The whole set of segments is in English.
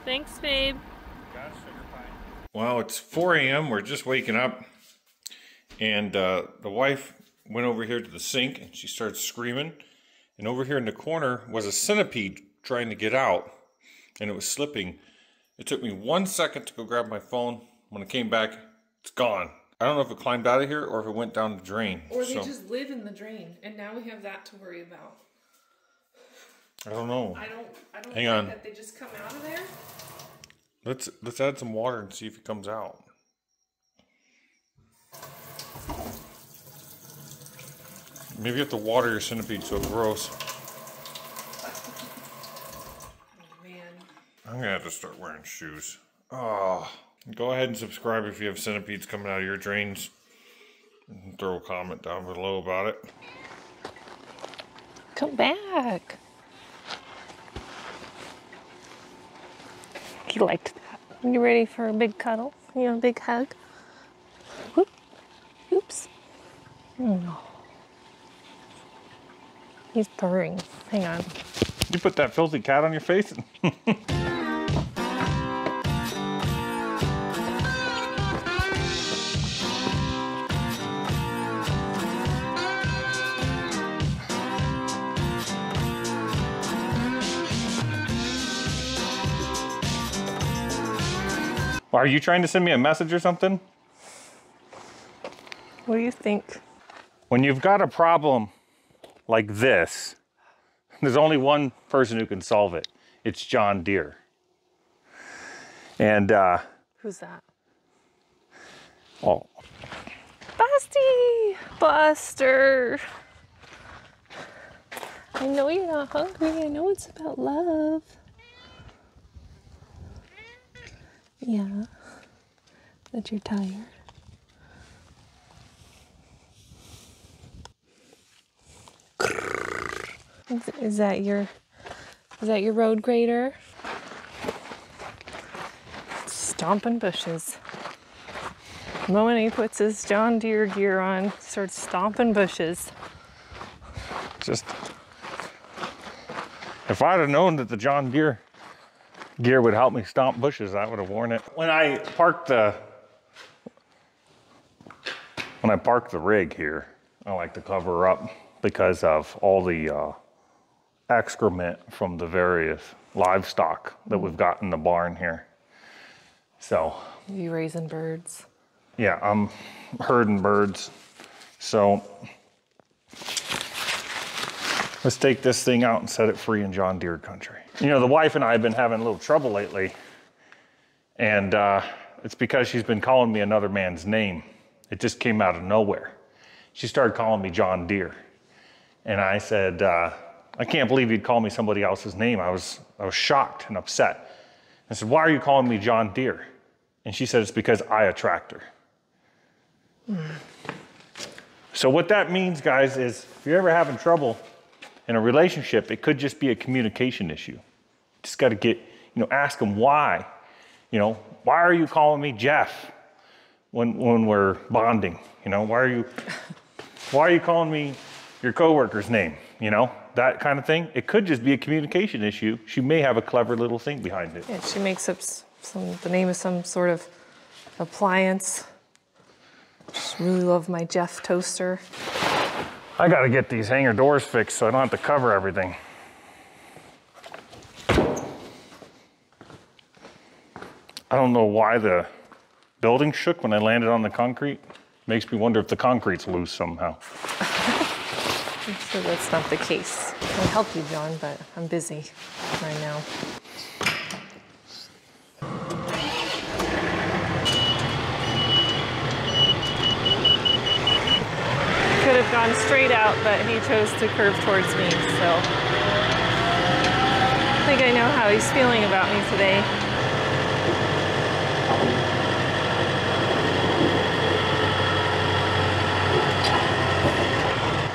Thanks, babe. Well, it's 4 a.m. We're just waking up. And the wife went over here to the sink and she started screaming. And over here in the corner was a centipede trying to get out. And it was slipping. It took me 1 second to go grab my phone. When I came back, it's gone. I don't know if it climbed out of here or if it went down the drain. Or they just live in the drain, and now we have that to worry about. I don't know. I don't Hang think on. that they just come out of there. Let's add some water and see if it comes out. Maybe you have to water your centipede so it grows. Oh man. I'm gonna have to start wearing shoes. Oh. Go ahead and subscribe if you have centipedes coming out of your drains. And throw a comment down below about it. Come back. He liked that. You ready for a big cuddle? You know, a big hug? Whoop. Oops. Oh. He's purring. Hang on. You put that filthy cat on your face? Are you trying to send me a message or something? What do you think? When you've got a problem like this, there's only one person who can solve it. It's John Deere. And, who's that? Oh. Busty! Buster! I know you're not hungry. I know it's about love. Yeah, that you're tired. Is that your road grader? Stomping bushes. The moment he puts his John Deere gear on, starts stomping bushes. Just, if I'd have known that the John Deere gear would help me stomp bushes, I would have worn it. When I park the rig here, I like to cover up because of all the excrement from the various livestock that we've got in the barn here. So. You raising birds? Yeah, I'm herding birds. So let's take this thing out and set it free in John Deere country. You know, the wife and I have been having a little trouble lately, and it's because she's been calling me another man's name. It just came out of nowhere. She started calling me John Deere. And I said, I can't believe you'd call me somebody else's name. I was shocked and upset. I said, why are you calling me John Deere? And she said, it's because I attract her. So what that means, guys, is if you're ever having trouble in a relationship, it could just be a communication issue. Just got to get, ask them why. Why are you calling me Jeff when we're bonding? Why are you calling me your coworker's name? That kind of thing. It could just be a communication issue. She may have a clever little thing behind it. Yeah, she makes up the name of some sort of appliance. Just really love my Jeff toaster. I gotta get these hanger doors fixed so I don't have to cover everything. I don't know why the building shook when I landed on the concrete. Makes me wonder if the concrete's loose somehow. I'm sure that's not the case. I'll help you, John, but I'm busy right now. Could have gone straight out, but he chose to curve towards me, so I think I know how he's feeling about me today.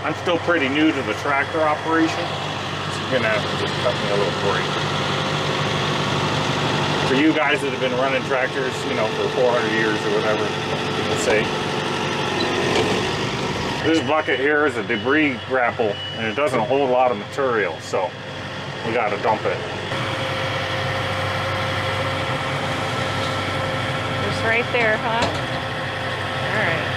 I'm still pretty new to the tractor operation, so you're gonna have to just cut me a little break. For you guys that have been running tractors, for 400 years or whatever people say, this bucket here is a debris grapple, and it doesn't hold a lot of material, so we gotta dump it. right there, huh? All right.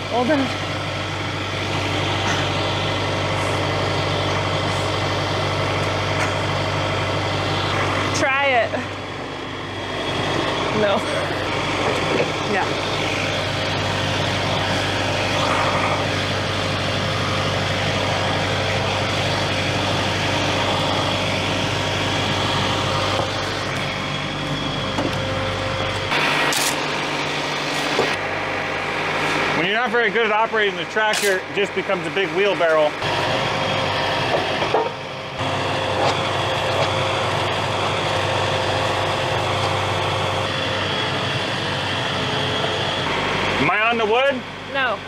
Hold on. Try it. No. Yeah. When you're not very good at operating the tractor, it just becomes a big wheelbarrow. Am I on the wood? No.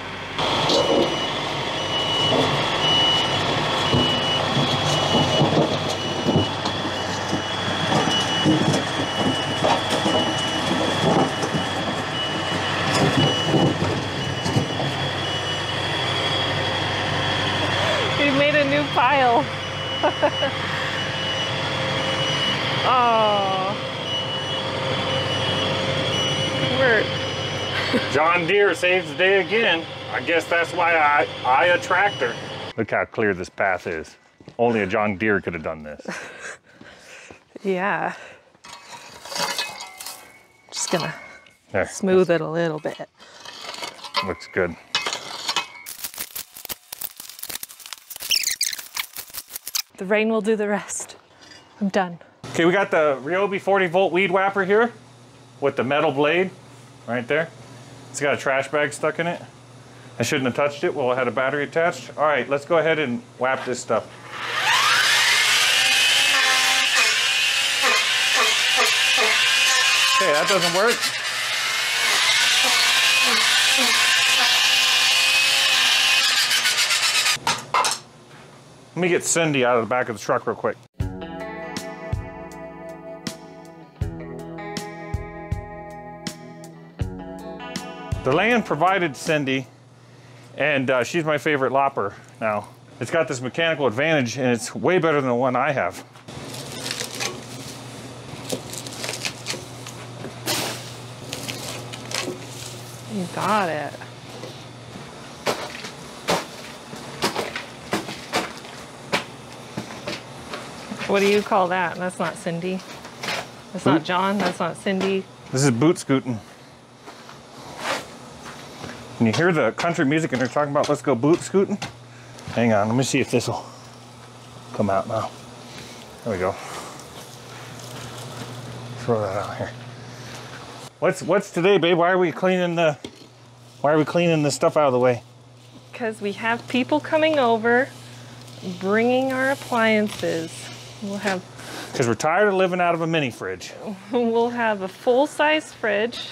We made a new pile. Oh. We're John Deere saves the day again. I guess that's why I a tractor. Look how clear this path is. Only a John Deere could have done this. yeah. Just gonna There, smooth it a little bit. looks good. The rain will do the rest. I'm done. Okay, we got the Ryobi 40-volt weed whapper here with the metal blade right there. It's got a trash bag stuck in it. I shouldn't have touched it while it had a battery attached. All right, let's go ahead and whap this stuff. Okay, that doesn't work. Let me get Cindy out of the back of the truck real quick. The land provided Cindy, and she's my favorite lopper now. It's got this mechanical advantage, and it's way better than the one I have. You got it. What do you call that? That's not Cindy. That's not John. That's not Cindy. This is boot scooting. Can you hear the country music and they're talking about let's go boot scooting? Hang on, let me see if this will come out now. There we go. Throw that out here. What's today, babe? Why are we cleaning the stuff out of the way? Because we have people coming over, bringing our appliances. Because we're tired of living out of a mini fridge. We'll have a full-size fridge,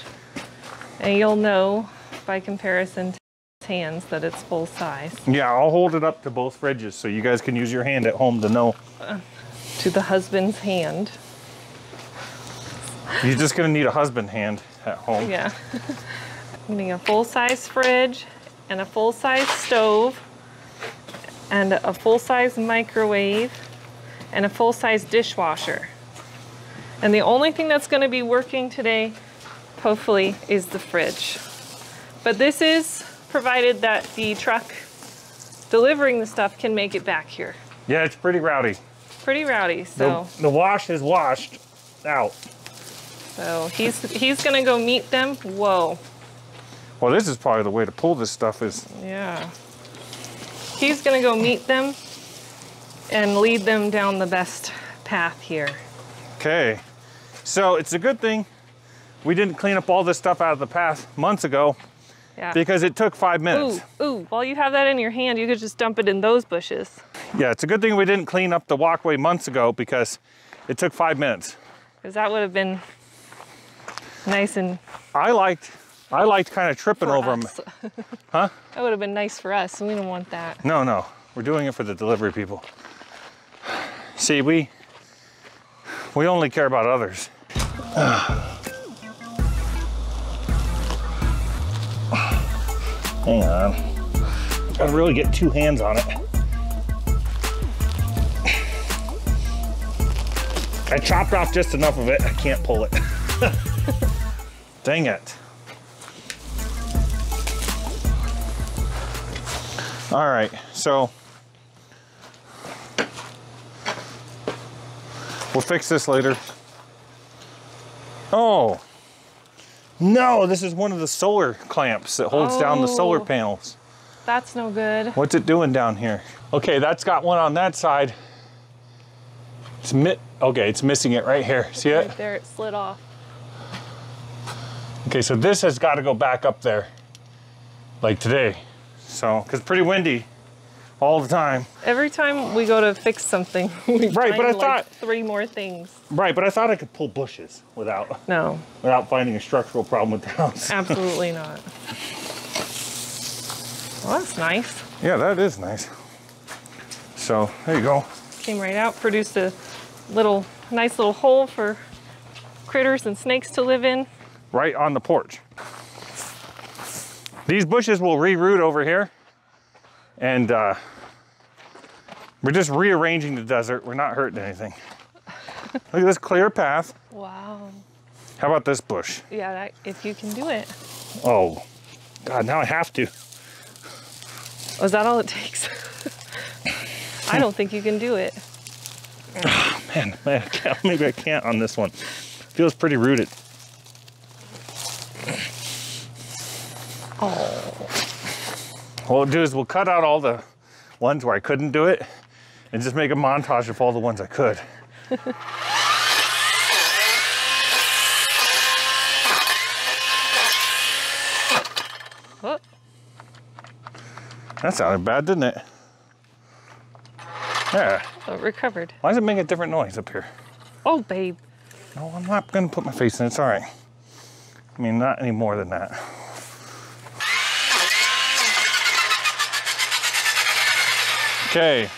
and you'll know by comparison to his hands that it's full size. Yeah, I'll hold it up to both fridges so you guys can use your hand at home to know. To the husband's hand. You're just gonna need a husband hand at home. Yeah. I'm getting a full-size fridge and a full-size stove and a full-size microwave and a full-size dishwasher. And the only thing that's going to be working today, hopefully, is the fridge. But this is provided that the truck delivering the stuff can make it back here. Yeah, it's pretty rowdy. Pretty rowdy, so. The wash is washed out. So he's going to go meet them. Whoa. Well, this is probably the way to pull this stuff is. Yeah. He's going to go meet them and lead them down the best path here. Okay. So it's a good thing we didn't clean up all this stuff out of the path months ago. Yeah. Because it took 5 minutes. Ooh, while you have that in your hand, you could just dump it in those bushes. Yeah, it's a good thing we didn't clean up the walkway months ago because it took 5 minutes. Because that would have been nice and I liked kind of tripping over them. Huh? That would have been nice for us. We don't want that. No. We're doing it for the delivery people. See, we only care about others. Hang on. Gotta really get 2 hands on it. I chopped off just enough of it. I can't pull it. Dang it. All right, so we'll fix this later. Oh, no, this is one of the solar clamps that holds down the solar panels. That's no good. What's it doing down here? Okay, that's got one on that side. Okay, it's missing it right here. See it? Right there, it slid off. Okay, so this has got to go back up there, like today. So, because it's pretty windy all the time. Every time we go to fix something, we Right, but I find thought like 3 more things. Right, but I thought I could pull bushes without finding a structural problem with the house. Absolutely not. Well, that's nice. Yeah, that is nice. So there you go. Came right out, produced a nice little hole for critters and snakes to live in. Right on the porch. These bushes will reroot over here, and we're just rearranging the desert. We're not hurting anything. Look at this clear path. Wow. How about this bush? Yeah, if you can do it. Oh, God, now I have to. Oh, is that all it takes? I don't think you can do it. Oh, man, maybe I can't on this one. Feels pretty rooted. Oh. What we'll do is we'll cut out all the ones where I couldn't do it and just make a montage of all the ones I could. What? That sounded bad, didn't it? Yeah. Oh, it recovered. Why does it make a different noise up here? Oh, babe. No, I'm not gonna put my face in it, it's all right. I mean, not any more than that. Okay.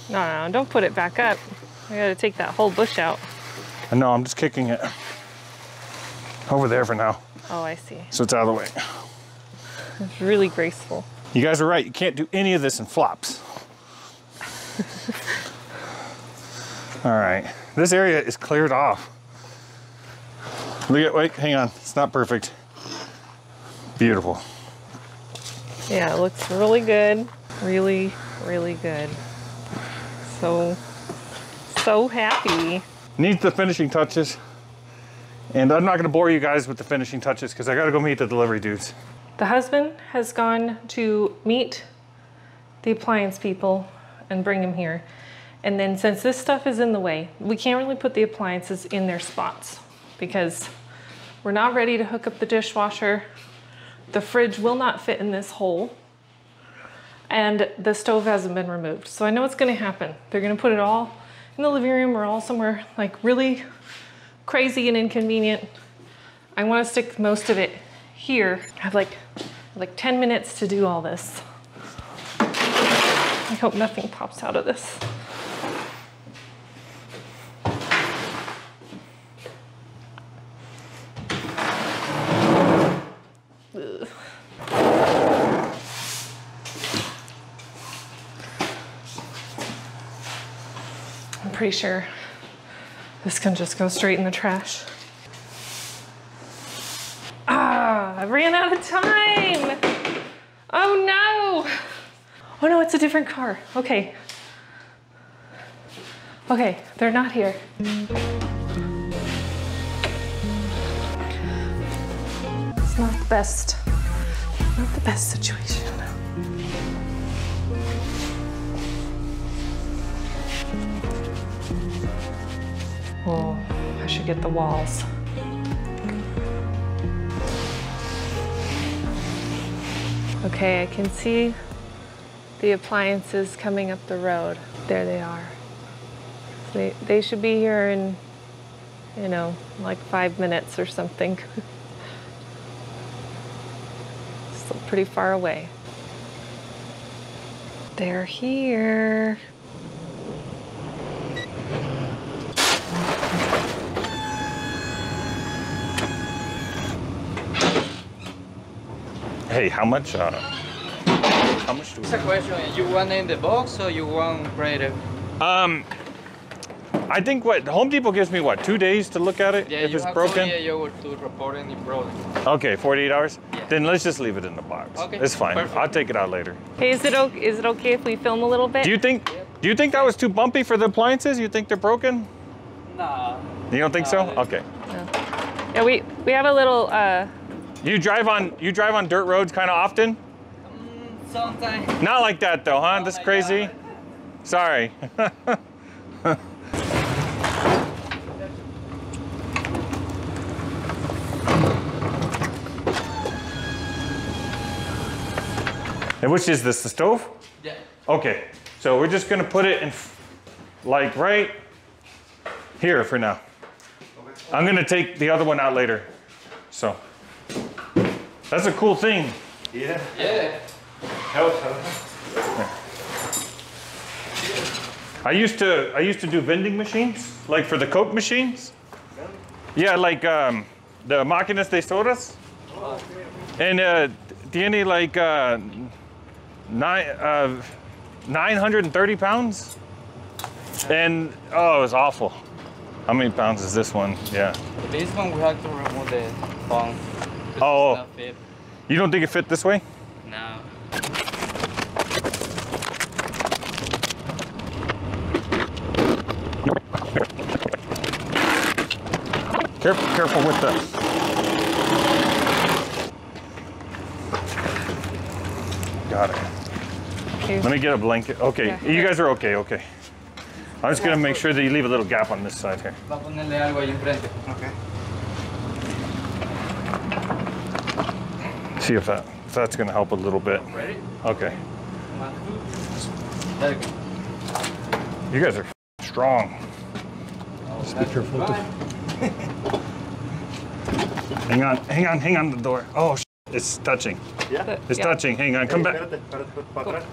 No, don't put it back up. I gotta take that whole bush out. I know, I'm just kicking it over there for now. Oh, I see. So it's out of the way. It's really graceful. You guys are right, you can't do any of this in flops. All right, this area is cleared off. Wait, hang on, it's not perfect. Beautiful. Yeah, it looks really good. Really, really good. So happy. Needs the finishing touches. And I'm not gonna bore you guys with the finishing touches because I gotta go meet the delivery dudes. The husband has gone to meet the appliance people and bring them here. And then since this stuff is in the way, we can't really put the appliances in their spots because we're not ready to hook up the dishwasher. The fridge will not fit in this hole. And the stove hasn't been removed. So I know what's gonna happen. They're gonna put it all in the living room or all somewhere like really crazy and inconvenient. I wanna stick most of it here. I have like 10 minutes to do all this. I hope nothing pops out of this. Ugh. I'm pretty sure this can just go straight in the trash. Ah, I ran out of time. Oh no. Oh no, it's a different car. Okay. Okay, they're not here. It's not the best. Not the best situation. Oh, I should get the walls. Okay, I can see the appliances coming up the road. There they are. They should be here in, you know, like 5 minutes or something. Still pretty far away. They're here. Hey, how much do we? It's a question. You want in the box or you want creative? I think what Home Depot gives me, what, 2 days to look at it Yeah, if you it's have broken? 48 hours to report any problem. Okay, 48 hours? Yeah. Then let's just leave it in the box. Okay, It's fine. perfect. I'll take it out later. Hey, is it okay if we film a little bit? Do you think that was too bumpy for the appliances? You think they're broken? Nah. You don't think so? No. Okay. Yeah, we have a little. You drive on dirt roads kind of often? Sometimes. Not like that though, huh? That's my crazy. God. Sorry. And which is this, the stove? Yeah. Okay, so we're just gonna put it in, like right here for now. I'm gonna take the other one out later. So, that's a cool thing. Yeah. Yeah. I used to do vending machines, like for the Coke machines. Yeah, like the máquinas de sodas. And tiene like 930 pounds. And oh, it was awful. How many pounds is this one? Yeah. This one we have to remove the phone. Oh. It's not fit. You don't think it fit this way? No. Careful with the. Got it. Okay. Let me get a blanket. Okay, Yeah. you guys are okay. Okay. I'm just gonna make sure that you leave a little gap on this side here. Va a ponerle algo ahí enfrente. Okay. See if that's gonna help a little bit. Ready? Okay. 1, 2. There you go. You guys are strong. Just be careful. Hang on the door. Oh, it's touching. Yeah. It's Yeah. touching. Hang on, come back. Espérate, para atrás.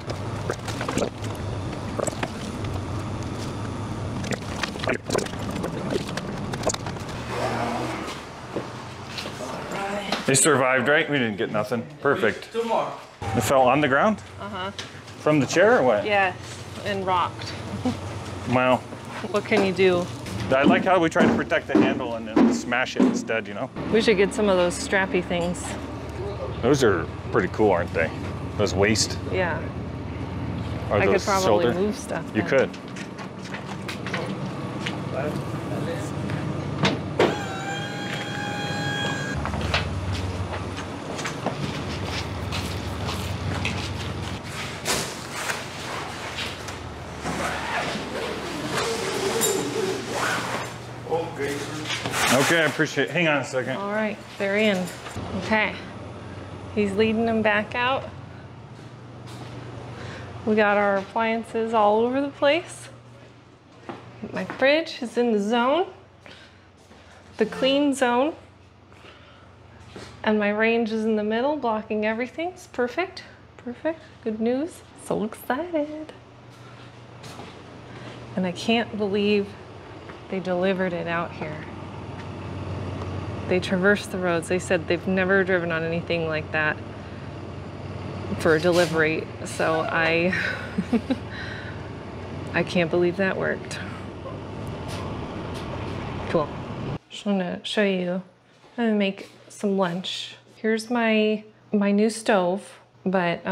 They survived, right? We didn't get nothing. Perfect. 2 more. It fell on the ground? From the chair or what? Yes, and rocked. Well, What can you do? I like how we try to protect the handle and then smash it instead, you know? We should get some of those strappy things. Those are pretty cool, aren't they? Those waist Yeah, or I could those probably shoulder. move stuff. You then. could. Okay, I appreciate it. Hang on a second. All right, they're in. Okay, he's leading them back out. We got our appliances all over the place. My fridge is in the zone, the clean zone, and my range is in the middle, blocking everything. It's perfect, perfect, good news. So excited. And I can't believe they delivered it out here. They traversed the roads. They said they've never driven on anything like that for delivery. So I can't believe that worked. Cool. Just gonna show you. I'm gonna make some lunch. Here's my new stove, but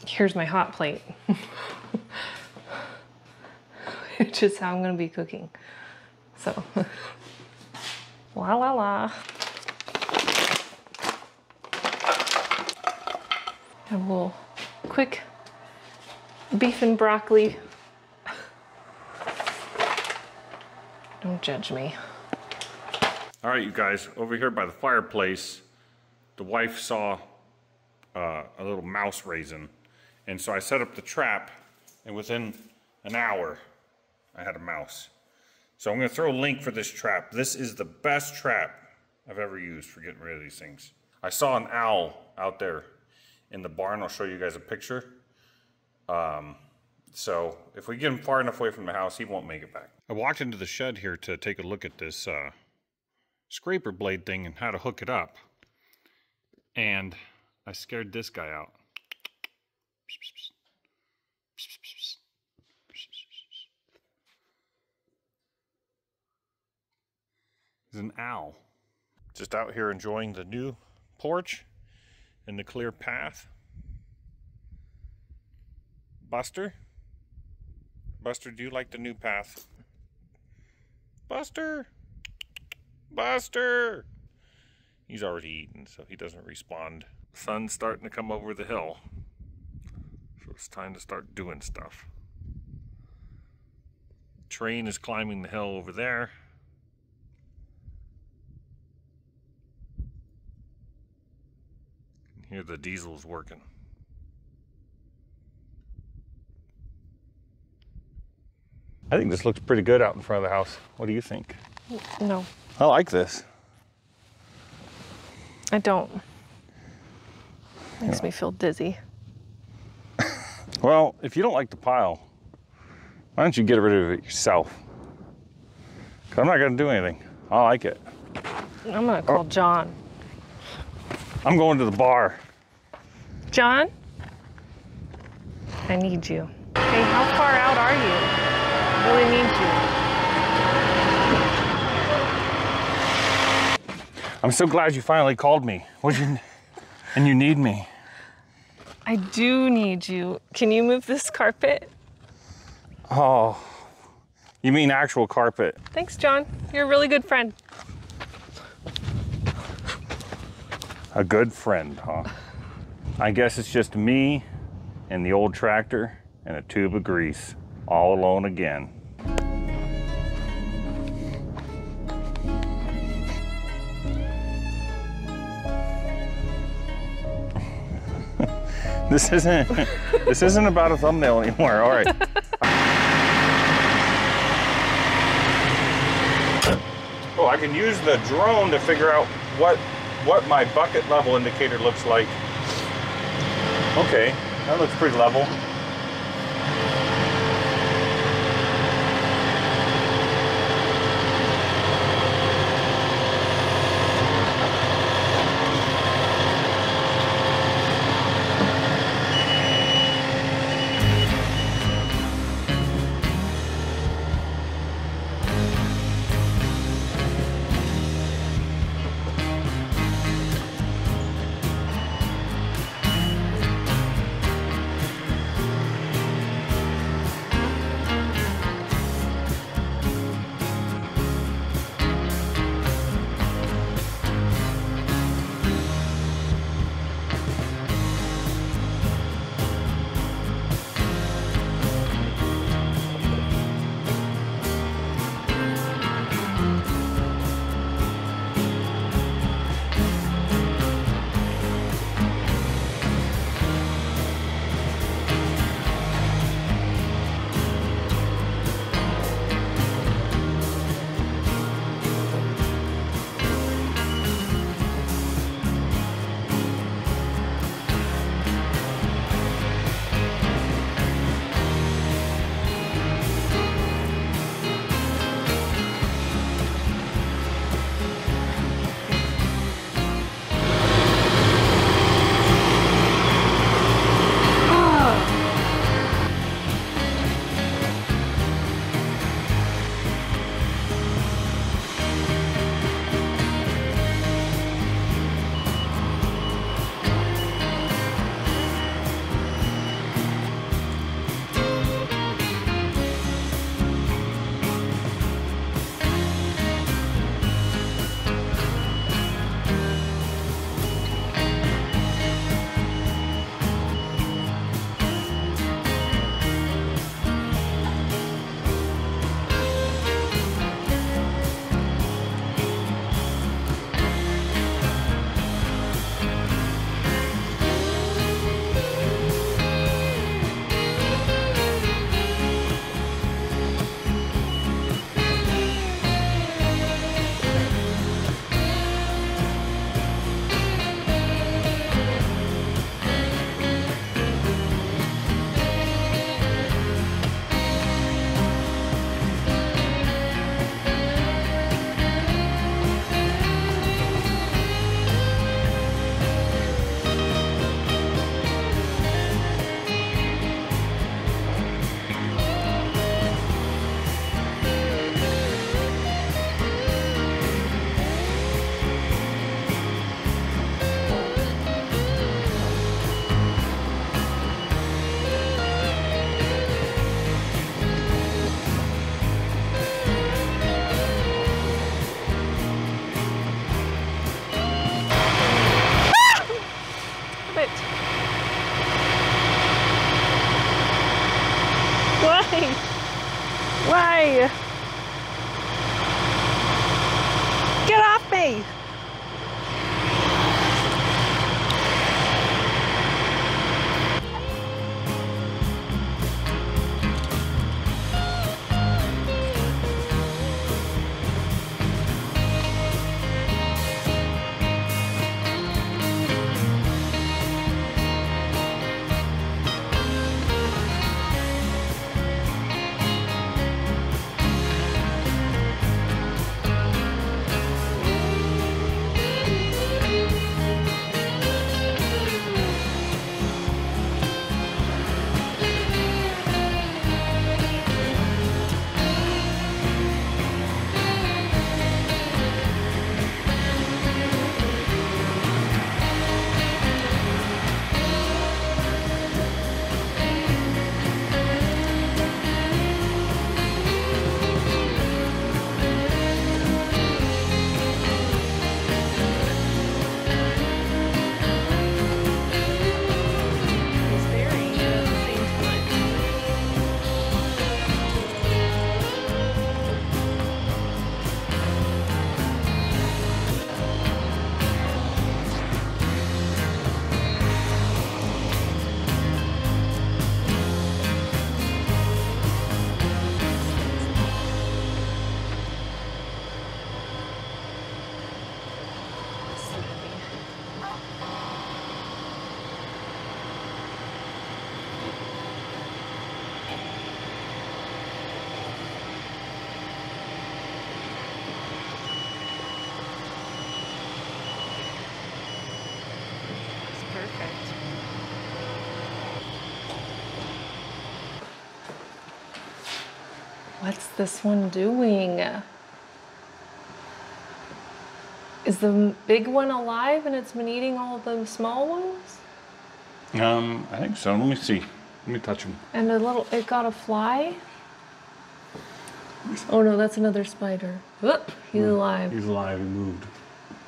here's my hot plate, which is how I'm gonna be cooking. So, la la la. And we'll quick beef and broccoli. Don't judge me. All right, you guys, over here by the fireplace, the wife saw a little mouse raisin. And so I set up the trap, and within an hour, I had a mouse. So I'm gonna throw a link for this trap. This is the best trap I've ever used for getting rid of these things. I saw an owl out there in the barn. I'll show you guys a picture. So if we get him far enough away from the house, he won't make it back. I walked into the shed here to take a look at this scraper blade thing and how to hook it up. And I scared this guy out. He's an owl. Just out here enjoying the new porch and the clear path. Buster? Buster, do you like the new path? Buster! Buster! He's already eaten, so he doesn't respond. Sun's starting to come over the hill, so it's time to start doing stuff. Train is climbing the hill over there. Here the diesel's working. I think this looks pretty good out in front of the house. What do you think? No, I like this. I don't. Makes me feel dizzy. Well, if you don't like the pile, why don't you get rid of it yourself? 'Cause I'm not gonna do anything. I like it. I'm gonna call John. I'm going to the bar. John? I need you. Hey, how far out are you? I really need you. I'm so glad you finally called me. And you need me. I do need you. Can you move this carpet? Oh, you mean actual carpet? Thanks, John. You're a really good friend. A good friend, huh? I guess it's just me and the old tractor and a tube of grease, all alone again. This isn't about a thumbnail anymore. All right. Oh, I can use the drone to figure out what my bucket level indicator looks like. Okay, that looks pretty level. Perfect. What's this one doing? Is the big one alive and it's been eating all the small ones? I think so. Let me see. Let me touch him. And it got a fly? Oh no, that's another spider. Whoop, he's alive. He's alive. He moved.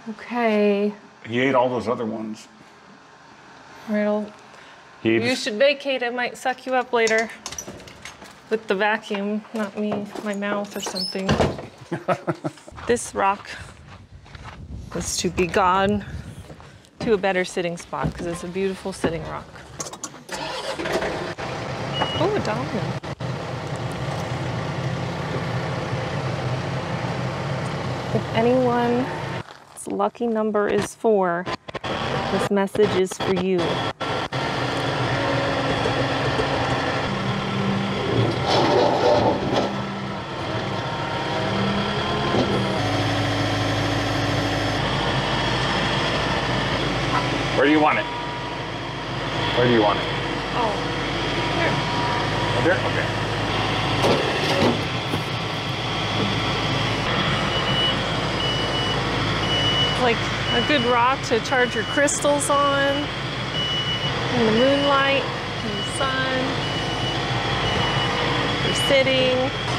Okay. He ate all those other ones. Right, you should vacate. I might suck you up later. With the vacuum, not me, my mouth or something. This rock is to be gone to a better sitting spot because it's a beautiful sitting rock. Oh, a dolphin. If anyone's lucky number is 4, this message is for you. Where do you want it? Where do you want it? Oh, here. Oh, there? Okay. Like a good rock to charge your crystals on in the moonlight, in the sun, for sitting.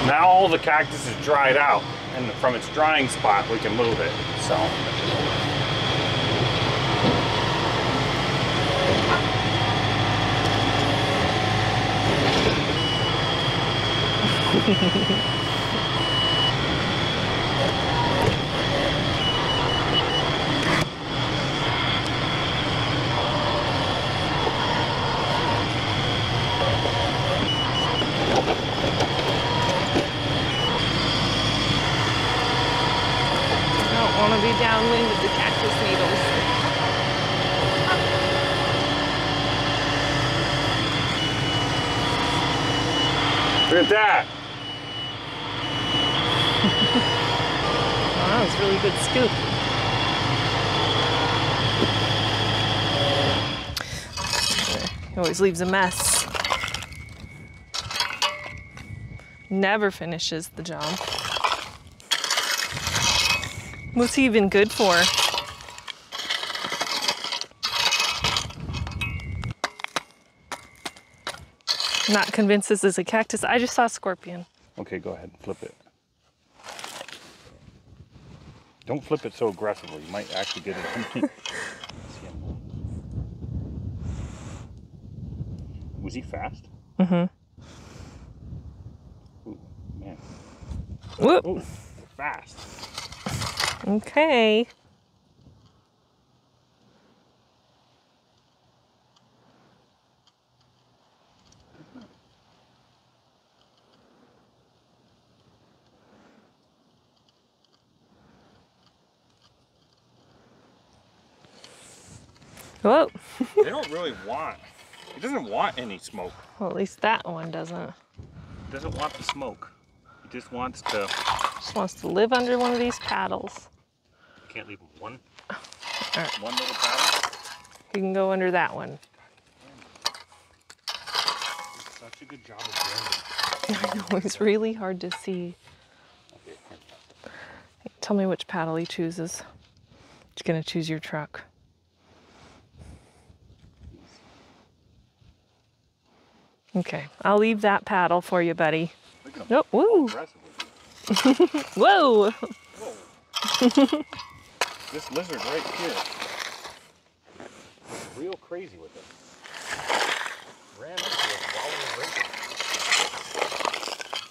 Now all the cactus is dried out, and from its drying spot, we can move it. So. I don't want to be downwind of the cactus needles. Look at that. Wow, that was a really good scoop. He always leaves a mess. Never finishes the job. What's he even good for? Not convinced this is a cactus. I just saw a scorpion. Okay, go ahead and flip it. Don't flip it so aggressively. You might actually get it. Was he fast? Mm-hmm. Ooh, man. Whoop. Ooh, fast. Okay. Whoa. They don't really want. He doesn't want any smoke. Well, at least that one doesn't. He doesn't want the smoke. He just wants to. Just wants to live under one of these paddles. Can't leave him one. All right. One little paddle. You can go under that one. Such a good job of blending. I know, it's really hard to see. Okay. Tell me which paddle he chooses. He's gonna choose your truck. Okay, I'll leave that paddle for you, buddy. Oh, woo! Whoa! Whoa. This lizard right here. Real crazy with it. Ran up to us while we were racing.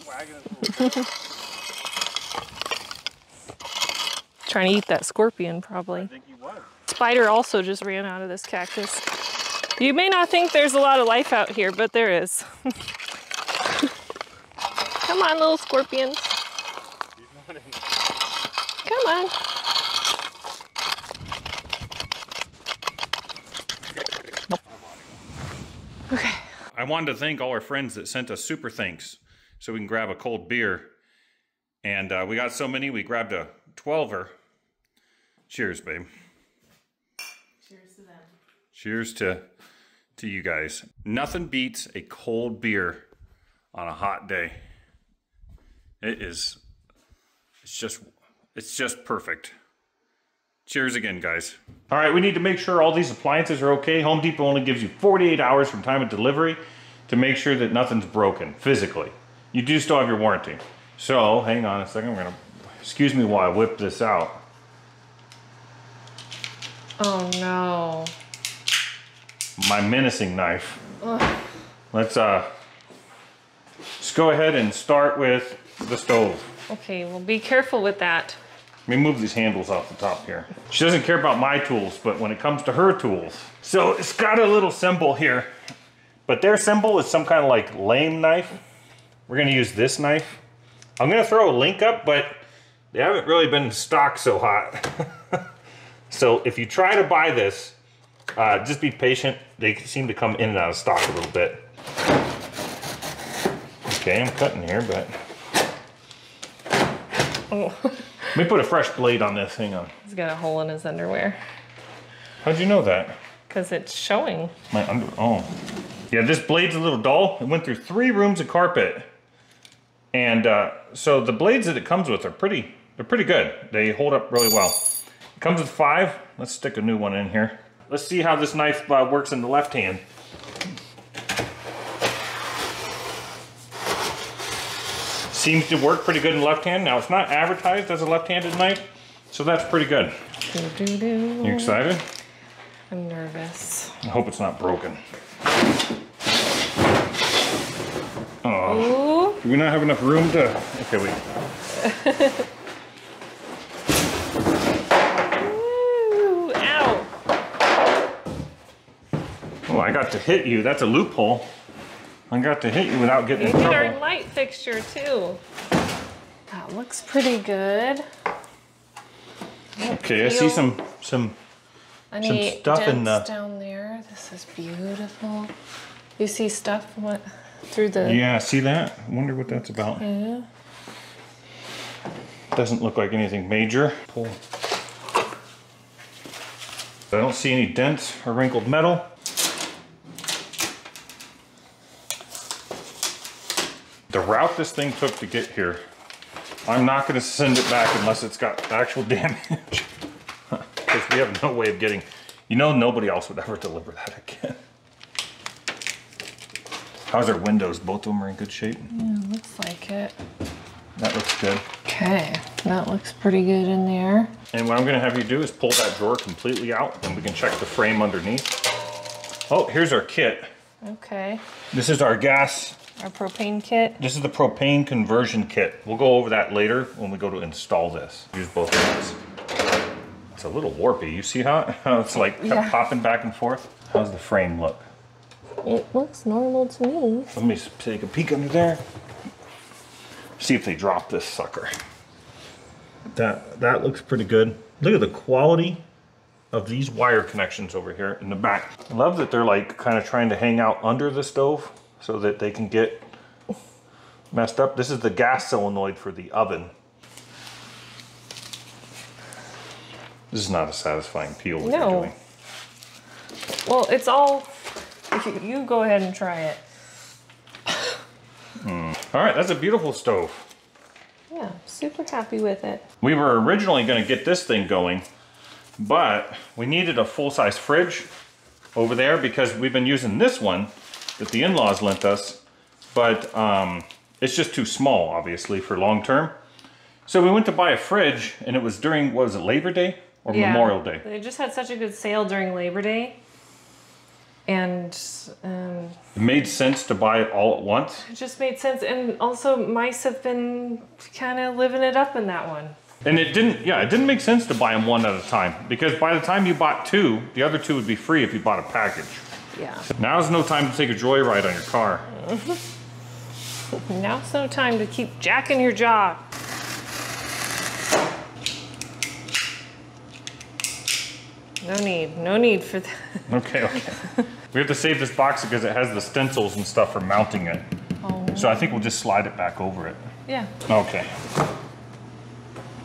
Wagging his little tail. Trying to eat that scorpion, probably. I think he was. Spider also just ran out of this cactus. You may not think there's a lot of life out here, but there is. Come on, little scorpions. He's not in. Come on. Okay. I wanted to thank all our friends that sent us super thanks so we can grab a cold beer. And we got so many, we grabbed a 12er. Cheers, babe. Cheers to them. Cheers to you guys. Nothing beats a cold beer on a hot day. It's just perfect. Cheers again, guys. All right, we need to make sure all these appliances are okay. Home Depot only gives you 48 hours from time of delivery to make sure that nothing's broken physically. You do still have your warranty. So, hang on a second. Excuse me while I whip this out. Oh no. My menacing knife. Ugh. Let's just go ahead and start with the stove. Okay, well be careful with that. Let me move these handles off the top here. She doesn't care about my tools, but when it comes to her tools. So it's got a little symbol here, but their symbol is some kind of like lame knife. We're gonna use this knife. I'm gonna throw a link up, but they haven't really been in stock so hot. So if you try to buy this, just be patient. They seem to come in and out of stock a little bit. Okay, I'm cutting here, but. Oh. Let me put a fresh blade on this, hang on. He's got a hole in his underwear. How'd you know that? Because it's showing. Oh. Yeah, this blade's a little dull. It went through 3 rooms of carpet. And so the blades that it comes with are they're pretty good. They hold up really well. It comes with 5. Let's stick a new one in here. Let's see how this knife works in the left hand. Seems to work pretty good in the left hand. Now it's not advertised as a left-handed knife, so that's pretty good. You excited? I'm nervous. I hope it's not broken. Oh, Ooh. do we not have enough room to? Okay, wait. Ooh, ow! Oh, I got to hit you. That's a loophole. I got to hit you without getting in We need trouble. our light fixture too. That looks pretty good. Okay, I see some Any stuff in the. down there. This is beautiful. You see stuff through the. Yeah, see that? I wonder what that's about. Yeah. Doesn't look like anything major. Pull. I don't see any dents or wrinkled metal. The route this thing took to get here, I'm not going to send it back unless it's got actual damage. Because we have no way of getting, nobody else would ever deliver that again. How's our windows? Both of them are in good shape? Yeah, looks like it. That looks good. Okay, that looks pretty good in there. And what I'm going to have you do is pull that drawer completely out and we can check the frame underneath. Oh, here's our kit. Okay. This is our gas. Our propane kit. This is the propane conversion kit. We'll go over that later when we go to install this. Use both hands. It's a little warpy. You see how it's like kept popping back and forth? How's the frame look? It looks normal to me. Let me take a peek under there. See if they drop this sucker. That looks pretty good. Look at the quality of these wire connections over here in the back. I love that they're like kind of trying to hang out under the stove so that they can get messed up. This is the gas solenoid for the oven. This is not a satisfying peel what you're doing. Well, it's all, you go ahead and try it. All right, that's a beautiful stove. Yeah, super happy with it. We were originally gonna get this thing going, but we needed a full-size fridge over there because we've been using this one that the in-laws lent us, but it's just too small, obviously, for long-term. So we went to buy a fridge, and it was during, what was it, Labor Day or Memorial Day? They just had such a good sale during Labor Day. And it made sense to buy it all at once. it just made sense. And also mice have been kind of living it up in that one. And it didn't make sense to buy them one at a time because by the time you bought 2, the other 2 would be free if you bought a package. Yeah. Now's no time to take a joyride on your car. Now's no time to keep jacking your jaw. No need for that. Okay. We have to save this box because it has the stencils and stuff for mounting it. Oh. So I think we'll just slide it back over it. Yeah. Okay.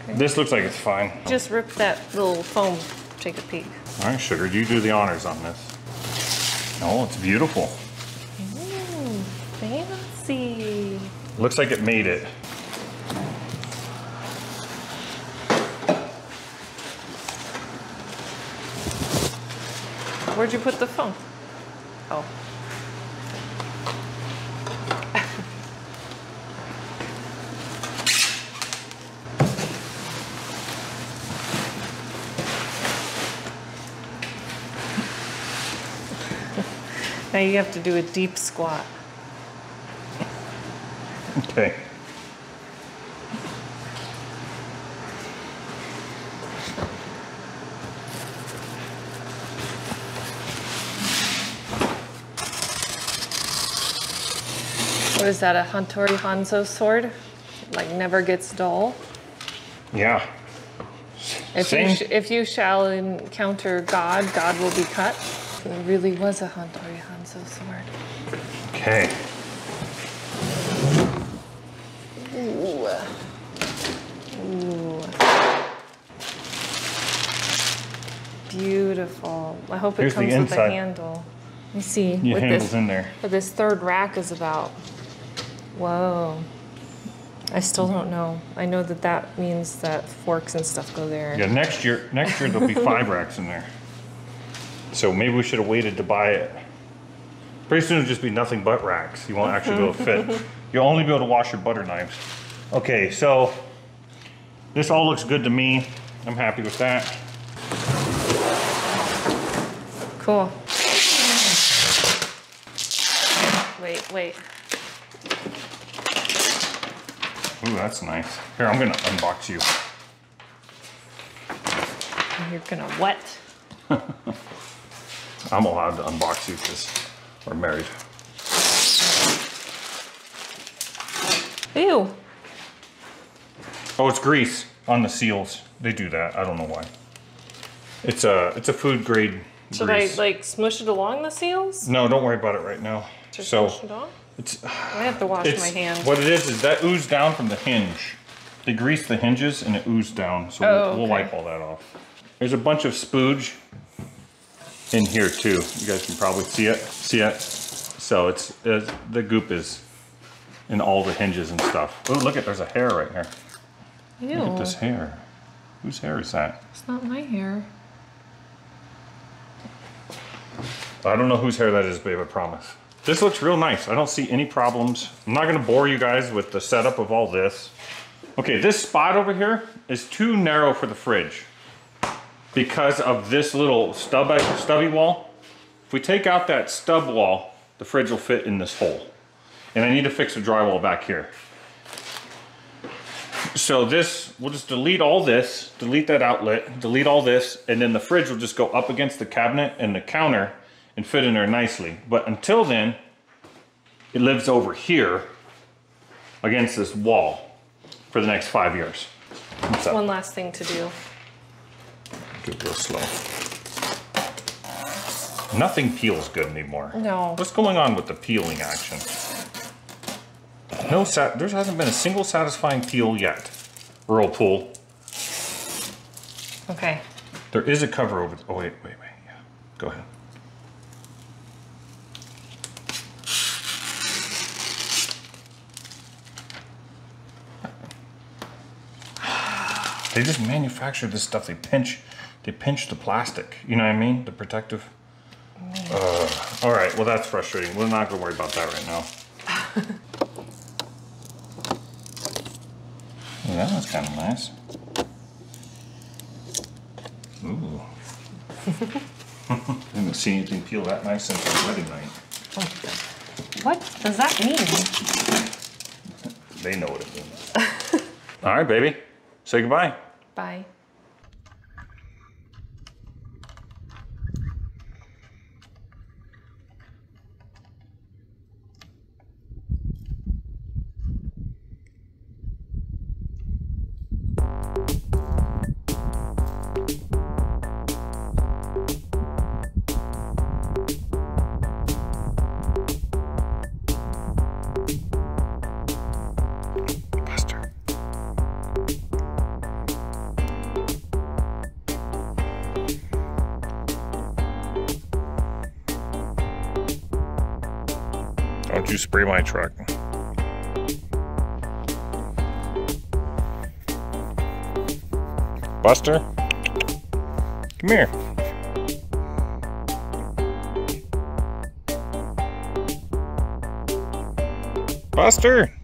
This looks like it's fine. Just rip that little foam take a peek. All right, sugar, you do the honors on this. Oh, it's beautiful. Ooh, fancy. Looks like it made it. Where'd you put the phone? Oh. Now you have to do a deep squat. Okay. What is that, a Hattori Hanzo sword? Like never gets dull? Yeah. If you shall encounter God, God will be cut. It really was a Hattori Hanzo sword. Okay. Ooh. Ooh. Beautiful. I hope it Here's the comes with a inside. handle. Let me see Your what handle's this, in there. what this third rack is about. Whoa. I still don't know. I know that that means that forks and stuff go there. Yeah, next year there'll be 5 racks in there. So maybe we should have waited to buy it. Pretty soon it'll just be nothing but racks. You won't actually be able to fit. You'll only be able to wash your butter knives. Okay, so this all looks good to me. I'm happy with that. Cool. Wait. Ooh, that's nice. Here, I'm gonna unbox you. You're gonna what? I'm allowed to unbox you because we're married. Ew. Oh, it's grease on the seals. They do that. I don't know why. It's a food grade Should grease. I like smush it along the seals? No, don't worry about it right now. Just So smush it on? it's I have to wash my hands. what it is that oozed down from the hinge. They greased the hinges and it oozed down. So Oh, we'll okay. wipe all that off. There's a bunch of spooge in here too. You guys can probably see it. So it's the goop is in all the hinges and stuff. Oh, look there's a hair right here. Ew. Look at this hair. Whose hair is that? It's not my hair. I don't know whose hair that is, babe, I promise. This looks real nice. I don't see any problems. I'm not gonna bore you guys with the setup of all this. Okay, this spot over here is too narrow for the fridge because of this little stubby wall. If we take out that stub wall, the fridge will fit in this hole. And I need to fix the drywall back here. So this, we'll just delete all this, delete that outlet, delete all this, and then the fridge will just go up against the cabinet and the counter and fit in there nicely. But until then, it lives over here against this wall for the next 5 years. What's up? One last thing to do. Do it real slow. Nothing peels good anymore. No. What's going on with the peeling action? There hasn't been a single satisfying peel yet. Whirlpool. Okay. There is a cover over. Oh wait. Yeah. Go ahead. They just manufacture this stuff. They pinch the plastic. You know what I mean? The protective. All right. Well, that's frustrating. We're not gonna worry about that right now. Well, that was kind of nice. Ooh. I haven't seen anything peel that nice since our wedding night. What does that mean? They know what it means. All right, baby. Say goodbye. Bye. don't you spray my truck. Buster, come here. Buster.